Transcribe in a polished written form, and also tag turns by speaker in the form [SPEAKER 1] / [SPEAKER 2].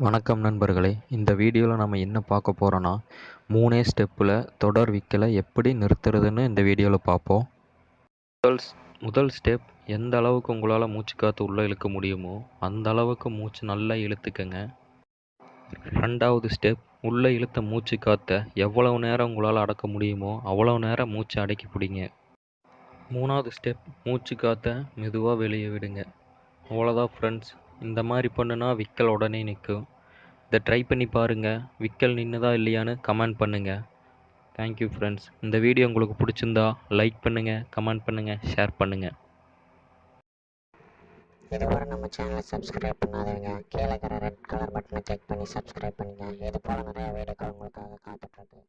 [SPEAKER 1] வணக்கம் நண்பர்களே. இந்த வீடியோவில் நம்ம என்ன பார்க்க போகிறோன்னா, 3 ஸ்டெப்பில் தொடர் விக்கலை எப்படி நிறுத்துறதுன்னு இந்த வீடியோவில் பார்ப்போம். முதல் ஸ்டெப், எந்த அளவுக்கு உங்களால் மூச்சு காற்று உள்ளே இழுக்க முடியுமோ அந்த அளவுக்கு மூச்சு நல்லா இழுத்துக்கங்க. ரெண்டாவது ஸ்டெப், உள்ளே இழுத்த மூச்சு காற்றை எவ்வளவு நேரம் உங்களால் அடக்க முடியுமோ அவ்வளோ நேரம் மூச்சு அடக்கி பிடிங்க. மூணாவது ஸ்டெப், மூச்சு காற்றை மெதுவாக வெளியே விடுங்க. அவ்வளோதான் ஃப்ரெண்ட்ஸ். இந்த மாதிரி பண்ணுனா விக்கல் உடனே நிற்கும். இதை ட்ரை பண்ணி பாருங்கள். விக்கல் நின்றுதா இல்லையான்னு கமெண்ட் பண்ணுங்கள். Thank you friends. இந்த வீடியோ உங்களுக்கு பிடிச்சிருந்தா லைக் பண்ணுங்கள், கமெண்ட் பண்ணுங்கள், ஷேர் பண்ணுங்கள்.
[SPEAKER 2] இதுவரை நம்ம சேனலை சப்ஸ்கிரைப் பண்ணாதவங்க கீழே இருக்கிற ரெட் கலர் பட்டனை கிளிக் பண்ணி சப்ஸ்கிரைப் பண்ணுங்கள். இது போல் நிறைய வீடியோக்கள் உங்களுக்காக காத்துட்ருக்கு.